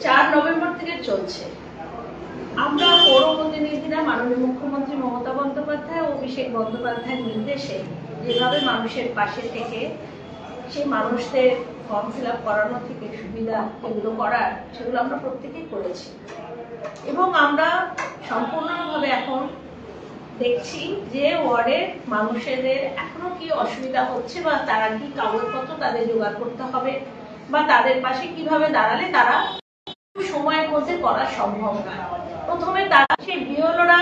4 November থেকে চলছে। আমরা পৌর প্রতিনিধিরা মাননীয় মুখ্যমন্ত্রী মমতা বন্দ্যোপাধ্যায় ও অভিষেক বন্দ্যোপাধ্যায়ের নির্দেশে যেভাবে মানুষের পাশে থেকে সেই মানুষদের ফর্ম ফিল আপ করানো থেকে সুবিধা যেগুলো করার সেগুলো আমরা প্রত্যেকেই করেছি এবং আমরা সম্পূর্ণভাবে এখন দেখছি যে ওয়ার্ডের মানুষদের এখনো কি অসুবিধা হচ্ছে বা তারা কি কাগজপত্র তাদের জোগাড় করতে হবে বা তাদের পাশে কিভাবে দাঁড়ালে তারা সময়ের মধ্যে করা সম্ভব নয়। প্রথমে তারা সেই বিএলওরা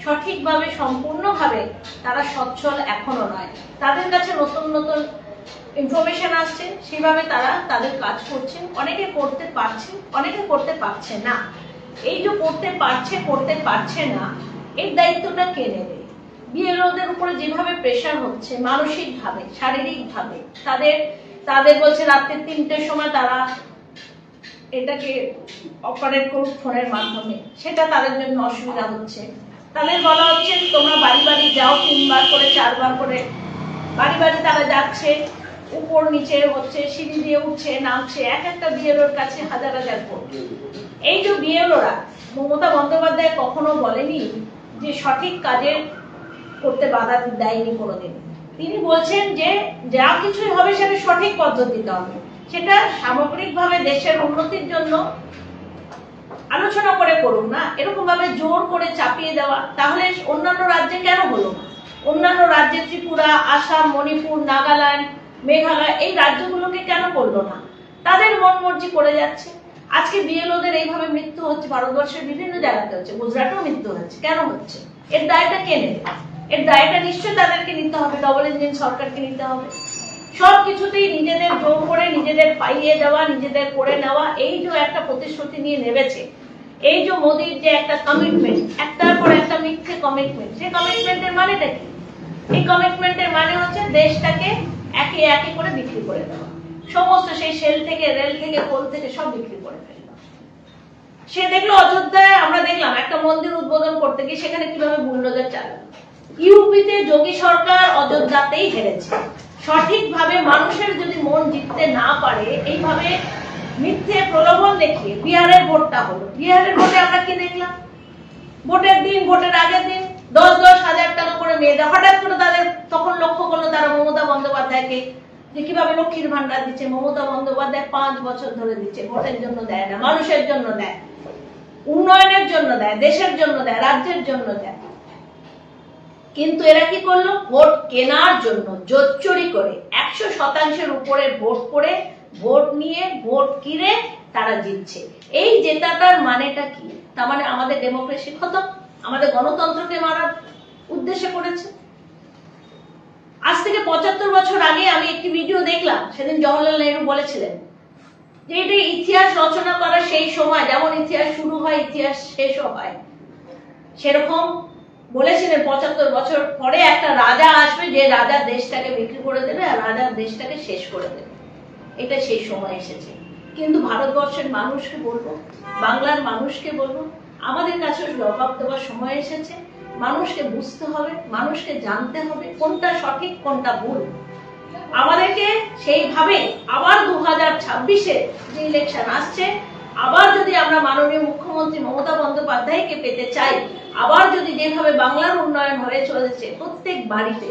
সঠিকভাবে সম্পূর্ণভাবে তারা সচ্ছল এখনো নয়, তাদের কাছে নতুন নতুন ইনফরমেশন আসছে, সেভাবে তারা তাদের কাজ করছে। অনেকে করতে পারছে, অনেকে করতে পারছে না। এই যে করতে পারছে না, এর দায়িত্বটা কে নেবে? বিএলওদের উপরে যেভাবে প্রেশার হচ্ছে মানসিকভাবে, শারীরিকভাবে, তাদের বলছে রাত্রে 3টের সময় তারা এটাকে অপারেট করুক ফোনের মাধ্যমে, সেটা তাদের জন্য অসুবিধা হচ্ছে। তাদের বলা হচ্ছে তোমরা বাড়ি বাড়ি যাও, 3বার করে 4বার করে বাড়ি বাড়ি তারা যাচ্ছে, উপর নিচে হচ্ছে, সিঁড়ি দিয়ে উঠছে নামছে, এক একটা বিএলওর কাছে হাজার হাজার ভোট। এই যে বিএলওরা, মমতা বন্দ্যোপাধ্যায় কখনো বলেনি যে সঠিক কাজের করতে বাধা দেয়নি কোনোদিন। তিনি বলছেন যে যা কিছুই হবে সেটা সঠিক পদ্ধতিতে হবে, সেটা সামগ্রিকভাবে দেশের উন্নতির জন্য আলোচনা করে করুন না, এরকম ভাবে জোর করে চাপিয়ে দেওয়া। তাহলে অন্যান্য রাজ্যে কেন হলো না? অন্যান্য রাজ্যে ত্রিপুরা, আসাম, মণিপুর, নাগাল্যান্ড, মেঘালয়, এই রাজ্যগুলোকে কেন করলো না? তাদের মন মর্জি করে যাচ্ছে। আজকে বিএলওদের এইভাবে মৃত্যু হচ্ছে, ভারতবর্ষের বিভিন্ন জায়গাতে হচ্ছে, গুজরাটেও মৃত্যু হচ্ছে। কেন হচ্ছে? এর দায়টা কে নেবে? এর দায়টা নিশ্চয়ই তাদেরকে নিতে হবে, ডবল ইঞ্জিন সরকারকে নিতে হবে। সবকিছুতেই নিজেদের জোর করে, নিজেদের পাইয়ে দেওয়া, নিজেদের করে নেওয়া, এই যে একটা প্রতিশ্রুতি নিয়ে নেমেছে, এই যে মোদির যে একটা কমিটমেন্ট, একটার পর একটা মিথ্যে কমিটমেন্ট, সেই কমিটমেন্টের মানেটা কি? এই কমিটমেন্টের মানে হচ্ছে দেশটাকে একে একে করে বিক্রি করে দেওয়া, সমস্ত সেই সেল থেকে, রেল থেকে, কোল থেকে সব বিক্রি করে ফেললো। সে দেখলো অযোধ্যায়, আমরা দেখলাম একটা মন্দির উদ্বোধন করতে গিয়ে সেখানে কিভাবে বুলডোজার চালানো। ইউপিতে যোগী সরকার অযোধ্যাতেই হেরেছে। সঠিকভাবে মানুষের যদি মন জিততে না পারে, এইভাবে মিথ্যে প্রলোভন দেখিয়ে বিহারের ভোটটা হলো। বিহারের ভোটে আমরা কি দেখলাম? ভোটের দিন, ভোটের আগের দিন 10-10 হাজার টাকা করে মেয়েদের হঠাৎ করে তাদের তখন লক্ষ্য করলো তারা মমতা বন্দ্যোপাধ্যায়কে, যে কিভাবে লক্ষ্মীর ভান্ডার দিচ্ছে। মমতা বন্দ্যোপাধ্যায় 5 বছর ধরে দিচ্ছে, ভোটের জন্য দেয় না, মানুষের জন্য দেয়, উন্নয়নের জন্য দেয়, দেশের জন্য দেয়, রাজ্যের জন্য দেয়। কিন্তু এরা কি করলো? ভোট কেনার জন্য জোচ্চুরি করে 100% উপরে ভোট করে, ভোট নিয়ে, ভোট কিনে তারা জিতছে। এই জেতাটার মানেটা কি? তার মানে আমাদের ডেমোক্রেসি খতম, আমাদের গণতন্ত্রকে মারার উদ্দেশ্যে করেছে। আজ থেকে 75 বছর আগে আমি একটি ভিডিও দেখলাম, সেদিন জওহরলাল নেহরু বলেছিলেন যে এটা ইতিহাস রচনা করার সেই সময়, যেমন ইতিহাস শুরু হয় ইতিহাস শেষও হয়, সেরকম বলেছিলেন 75 বছর পরে একটা রাজা আসবে, যে রাজা দেশটাকে বিক্রি করে দেবে আর রাজা দেশটাকে শেষ করে দেবে। এটা সেই সময় এসেছে। কিন্তু ভারতবর্ষের মানুষকে বলবো, বাংলার মানুষকে বলবো, আমাদের কাছে জবাব দেওয়ার সময় এসেছে। মানুষকে বুঝতে হবে, মানুষকে জানতে হবে কোনটা সঠিক কোনটা ভুল। আমাদেরকে সেইভাবে আবার 2026-এ যে ইলেকশন আসছে, আবার যদি আমরা মাননীয় মুখ্যমন্ত্রী মমতা বন্দ্যোপাধ্যায়কে পেতে চাই, আবার যদি যেভাবে বাংলার উন্নয়ন হয়ে চলেছে প্রত্যেক বাড়িতে,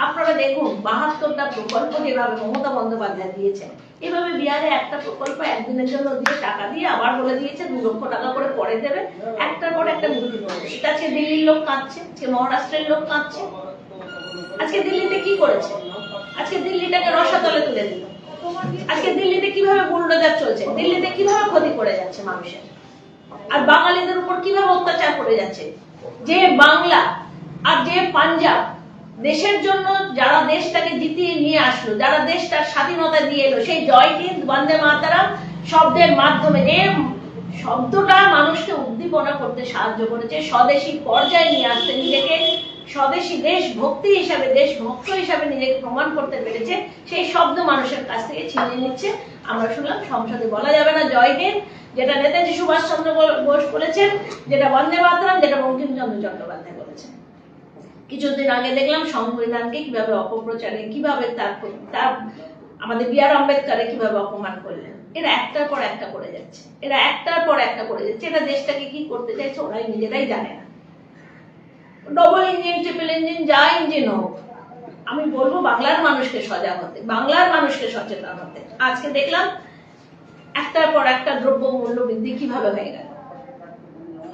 আপনারা দেখুন 72টা প্রকল্প যেভাবে মমতা বন্দ্যোপাধ্যায় দিয়েছেন, এভাবে বিহারে একটা প্রকল্প একদিনের জন্য দিয়ে টাকা দিয়ে আবার বলে দিয়েছে 2 লক্ষ টাকা করে পরে দেবে, একটার পর একটা মূর্তি করবে। এটা আজকে দিল্লির লোক কাঁদছে, আজকে মহারাষ্ট্রের লোক কাঁদছে। আজকে দিল্লিতে কি করেছে? আজকে দিল্লিটাকে রসাতলে তুলে দিল। আজকে দিল্লিতে কিভাবে বুলডোজার চলছে, দিল্লিতে কিভাবে ক্ষতি করে যাচ্ছে মানুষের, আর বাঙালিদের উপর কিভাবে অত্যাচার করে যাচ্ছে। যে বাংলা আর যে পাঞ্জাব দেশের জন্য যারা দেশটাকে জিতিয়ে নিয়ে আসলো, যারা দেশটার স্বাধীনতা দিয়ে এলো, সেই জয় হিন্দ, বন্দে মাতরম শব্দের মাধ্যমে যে শব্দটা মানুষকে উদ্দীপনা করতে সাহায্য করেছে, স্বদেশী পর্যায়ে নিয়ে আসতে, নিজেকে স্বদেশী দেশভক্তি হিসাবে, দেশভক্ত হিসাবে নিজেকে প্রমাণ করতে পেরেছে, সেই শব্দ মানুষের কাছ থেকে ছিনিয়ে নিচ্ছে। আমরা শুনলাম সংসদে বলা যাবে না জয় হিন্দ, যেটা নেতাজি সুভাষচন্দ্র বোস বলেছেন, যেটা বন্দে মাতরম, যেটা বঙ্কিমচন্দ্র চট্টোপাধ্যায় বলেছেন। কিছুদিন আগে দেখলাম সংবিধানকে কিভাবে অপপ্রচারে, কিভাবে তার আমাদের বি আর আম্বেদকরের কিভাবে অপমান করলেন। এরা একটার পর একটা করে যাচ্ছে, এরা একটার পর একটা করে যাচ্ছে। এটা দেশটাকে কি করতে চাইছে ওরাই নিজেরাই জানে না। ডবল ইঞ্জিন, ট্রিপল ইঞ্জিন, যা ইঞ্জিন হোক, আমি বলবো বাংলার মানুষকে সজাগ হতে, বাংলার মানুষকে সচেতন হতে। আজকে দেখলাম একটার পর একটা দ্রব্য মূল্য বৃদ্ধি কিভাবে হয়ে গেল।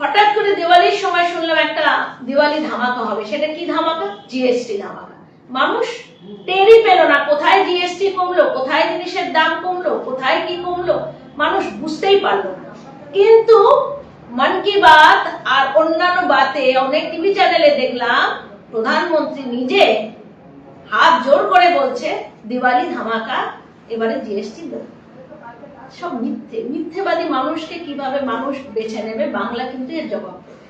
হঠাৎ করে দিওয়ালির সময় শুনলাম একটা দিওয়ালি ধামাকা হবে। সেটা কি ধামাকা? জিএসটি ধামাকা। মানুষ টেরই পেল না কোথায় জিএসটি কমলো, কোথায় জিনিসের দাম কমলো, কোথায় কি কমলো, মানুষ বুঝতেই পারলো না। কিন্তু মন কি বাত আর অন্যান্য বাতে অনেক টিভি চ্যানেলে দেখলাম প্রধানমন্ত্রী নিজে হাত জোর করে বলছে দিওয়ালি ধামাকা, এবারে জিএসটি দেব। সব মিথ্যে, মিথ্যেবাদী মানুষকে কিভাবে মানুষ বেছে নেবে? বাংলা কিন্তু এর জবাব দেবে।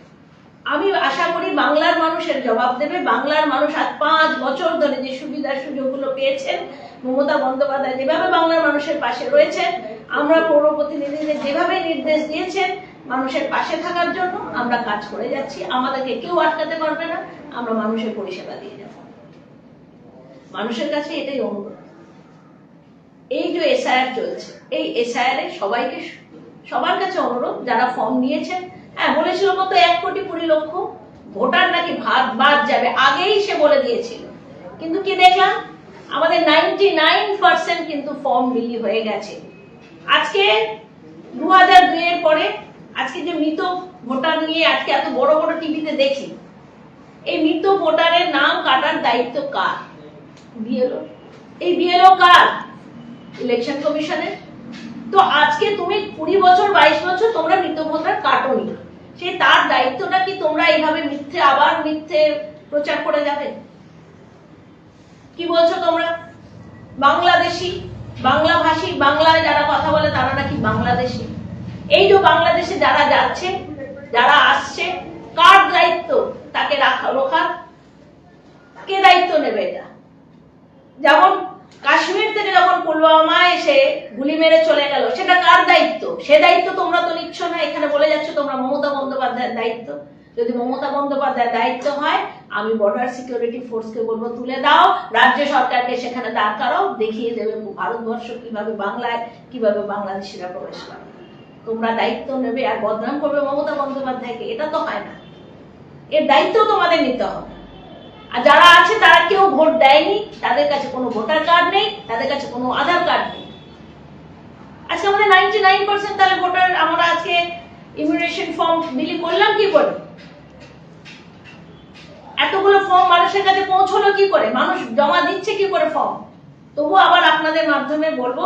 আমি আশা করি বাংলার মানুষ এর জবাব দেবে। বাংলার মানুষ আজ 5 বছর ধরে যে সুবিধা সুযোগগুলো পেয়েছেন, মমতা বন্দ্যোপাধ্যায় যেভাবে বাংলার মানুষের পাশে রয়েছেন, আমরা পৌর প্রতিনিধিদের যেভাবে নির্দেশ দিয়েছেন মানুষের পাশে থাকার জন্য, আমরা কাজ করে যাচ্ছি। আমাদেরকে কেউ আটকাতে পারবে না। আমরা মানুষের পরিষেবা দিয়ে যাব। মানুষের কাছে এটাই অনুরোধ। এই যে এসআইআর চলছে, এই এসআইআর সবাইকে, সবার কাছে অনুরোধ, যারা ফর্ম নিয়েছেন, হ্যাঁ বলেছিল কত 1,20,00,000 ভোটার নাকি বাদ যাবে, আগেই সে বলে দিয়েছিল। কিন্তু কি দেখলাম? আমাদের 99% কিন্তু ফর্ম বিলি হয়ে গেছে। আজকে 2002 এর পরে আজকে যে মৃত ভোটার নিয়ে আজকে এত বড় বড় টিভিতে দেখি, এই মৃত ভোটারের নাম কাটার দায়িত্ব কার? বিএলও। এই বিএলও কার? ইলেকশন কমিশনের। তো আজকে তুমি 20 বছর 22 বছর তোমরা মৃত ভোটার কাটোনি, সেই তার দায়িত্বটা কি তোমরা এইভাবে মিথ্যে আবার মিথ্যে প্রচার করে যাবে? কি বলছো তোমরা? বাংলাদেশি, বাংলা ভাষী, বাংলায় যারা কথা বলে তারা নাকি বাংলাদেশি। এই যে বাংলাদেশে যারা যাচ্ছে, যারা আসছে, কার দায়িত্ব তাকে রোখার? কে দায়িত্ব নেবে এটা? যেমন কাশ্মীর থেকে যখন পুলওয়ামা এসে গুলি মেরে চলে গেল, সেটা কার দায়িত্ব? সে দায়িত্ব তোমরা তো নিচ্ছ না। এখানে বলে যাচ্ছ তোমরা মমতা বন্দ্যোপাধ্যায়ের দায়িত্ব। যদি মমতা বন্দ্যোপাধ্যায়ের দায়িত্ব হয়, আমি বর্ডার সিকিউরিটি ফোর্সকে বলবো তুলে দাও, রাজ্য সরকারকে সেখানে দাঁড় করাও, দেখিয়ে দেবে ভারতবর্ষ কিভাবে, বাংলায় কিভাবে বাংলাদেশিরা প্রবেশ করে। তোমরা দায়িত্ব নেবে আর বদনাম করবে মমতা বন্দ্যোপাধ্যায়কে, এটা তো হয় না। এর দায়িত্ব তোমাদের নিতে হবে। আর যারা আছে তারা কেউ ভোট দেয়নি, তাদের কাছে কোনো ভোটার কার্ড নেই, তাদের কাছে কোনো আধার কার্ড নেই। আজকে আমাদের 99% তাহলে ভোটার, আমরা আজকে ইমিগ্রেশন ফর্ম বিলি করলাম কি করে? এতগুলো ফর্ম মানুষের কাছে পৌঁছলো কি করে? মানুষ জমা দিচ্ছে কি করে ফর্ম? তবু আবার আপনাদের মাধ্যমে বলবো,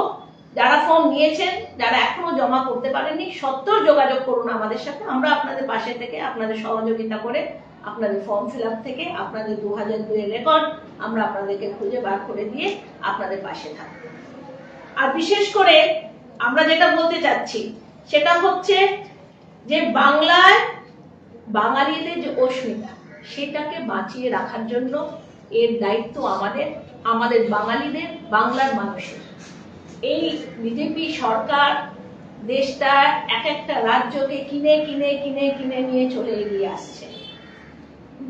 যারা ফর্ম নিয়েছেন, যারা এখনো জমা করতে পারেননি, সত্বর যোগাযোগ করুন আমাদের সাথে। আমরা আপনাদের পাশে থেকে আপনাদের সহযোগিতা করে আপনাদের ফর্ম ফিল আপ থেকে আপনাদের 2002 এর রেকর্ড আমরা আপনাদেরকে খুঁজে বার করে দিয়ে আপনাদের পাশে থাকবো। আর বিশেষ করে আমরা যেটা বলতে চাচ্ছি সেটা হচ্ছে যে বাংলায় বাঙালিদের যে অস্মিতা, সেটাকে বাঁচিয়ে রাখার জন্য এর দায়িত্ব আমাদের, আমাদের বাঙালিদের, বাংলার মানুষের। এই বিজেপি সরকার দেশটা এক একটা রাজ্যকে কিনে কিনে কিনে কিনে নিয়ে চলে এগিয়ে আসছে।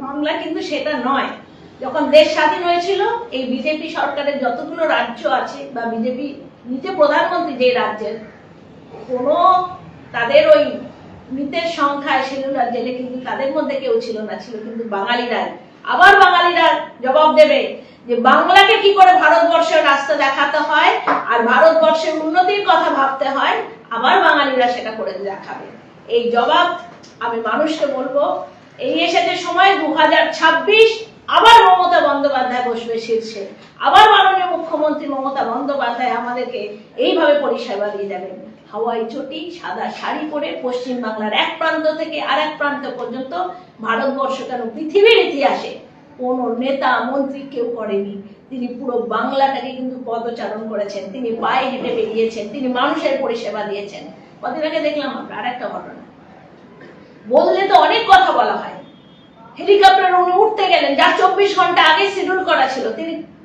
বাংলা কিন্তু সেটা নয়। যখন দেশ স্বাধীন হয়েছিল, এই বিজেপি সরকারের যতগুলো রাজ্য আছে বা বিজেপি নিজে প্রধানমন্ত্রী যে রাজ্যের, কোনো তাদের ওই মৃতের সংখ্যায় সেলুলার জেলে কিন্তু তাদের মধ্যে কেউ ছিল না, ছিল কিন্তু বাঙালিরা। আবার বাঙালিরা জবাব দেবে যে বাংলাকে কি করে ভারতবর্ষের রাস্তা দেখাতে হয় আর ভারতবর্ষের উন্নতির কথা ভাবতে হয়, আবার বাঙালিরা সেটা করে দেখাবে। এই জবাব আমি মানুষকে বলবো, এই এসেছে সময় 2026, আবার মমতা বন্দ্যোপাধ্যায় বসবে শীর্ষে, আবার মাননীয় মুখ্যমন্ত্রী মমতা বন্দ্যোপাধ্যায় আমাদেরকে এইভাবে পরিষেবা দিয়ে যাবেন। হাওয়াই চটি, সাদা শাড়ি পরে পশ্চিম বাংলার এক প্রান্ত থেকে আরেক প্রান্ত পর্যন্ত, ভারতবর্ষ কেন পৃথিবীর ইতিহাসে কোন নেতা মন্ত্রী কেউ করেনি। তিনি পুরো বাংলাটাকে কিন্তু পদচারণ করেছেন, তিনি পায়ে হেঁটে বেরিয়েছেন, তিনি মানুষের পরিষেবা দিয়েছেন। কদিন আগে দেখলাম আমরা আরেকটা ঘটনা, বললে তো অনেক কথা বলা হয়, হেলিকপ্টারে উনি উঠতে গেলেন, যার 24 ঘন্টা আগে শিডিউল করা ছিল,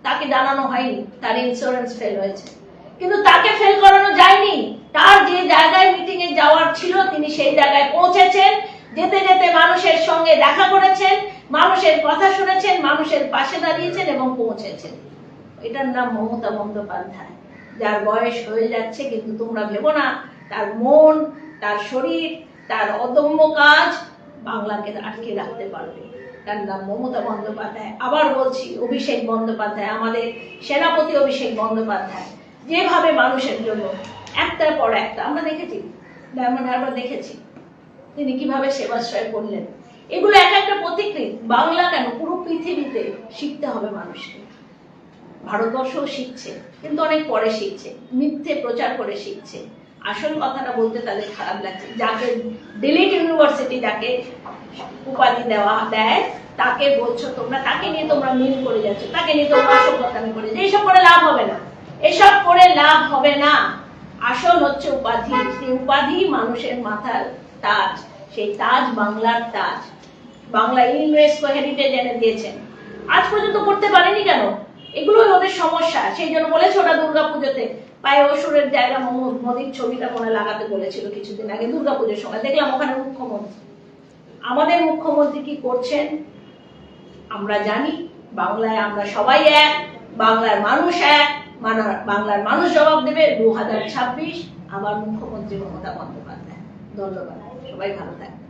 তাকে জানানো হয়নি তার ইন্স্যুরেন্স ফেল হয়েছে। কিন্তু তাকে ফেল করানো যায়নি, তার যে জায়গায় মিটিং এ যাওয়ার ছিল তিনি সেই জায়গায় পৌঁছেছেন, যেতে যেতে মানুষের সঙ্গে দেখা করেছেন, মানুষের কথা শুনেছেন, মানুষের পাশে দাঁড়িয়েছেন এবং পৌঁছেছেন। এটার নাম মমতা বন্দ্যোপাধ্যায়। যার বয়স হয়ে যাচ্ছে, কিন্তু তোমরা ভেবো না তার মন, তার শরীর, তার অদম্য কাজ বাংলাকে আটকে রাখতে পারবে। তার নাম মমতা বন্দ্যোপাধ্যায়। আবার বলছি, অভিষেক বন্দ্যোপাধ্যায়, আমাদের সেনাপতি অভিষেক বন্দ্যোপাধ্যায় যেভাবে মানুষের জন্য একটার পর একটা, আমরা দেখেছি, ডায়মন্ড হারবার দেখেছি তিনি কিভাবে সেবাশ্রয় করলেন। এগুলো এক একটা প্রতিকৃত। বাংলা কেন, পুরো পৃথিবীতে শিখতে হবে মানুষকে। ভারতবর্ষও শিখছে, কিন্তু অনেক পরে শিখছে, মিথ্যে প্রচার করে শিখছে। আসল কথাটা বলতে তাদের খারাপ লাগছে। যাকে ডিলিট ইউনিভার্সিটি, যাকে উপাধি দেয়, তাকে বলছো তোমরা, তাকে নিয়ে তোমরা মিল করে যাচ্ছ, তাকে নিয়ে তোমরা অসভ্যতামি করে যাচ্ছ। এইসব করে লাভ হবে না, এসব করে লাভ হবে না। আসল হচ্ছে উপাধি। সেই উপাধি মানুষের মাথার তাজ, সেই তাজ বাংলার তাজ। বাংলা ইউনেস্কো হেরিটেজ এনে দিয়েছেন, আজ পর্যন্ত করতে পারেনি কেন? এগুলোই ওদের সমস্যা। সেই জন্য বলেছে ওরা দুর্গাপুজোতে পায়ে অসুরের জায়গা মোদির ছবিটা মনে লাগাতে বলেছিল কিছুদিন আগে দুর্গাপুজোর সময়। দেখলাম ওখানে মুখ্যমন্ত্রী। আমাদের মুখ্যমন্ত্রী কি করছেন আমরা জানি। বাংলায় আমরা সবাই এক, বাংলার মানুষ এক, বাংলার মানুষ জবাব দেবে। 2026 আবার মুখ্যমন্ত্রী মমতা বন্দ্যোপাধ্যায়। ধন্যবাদ, সবাই ভালো থাকবে।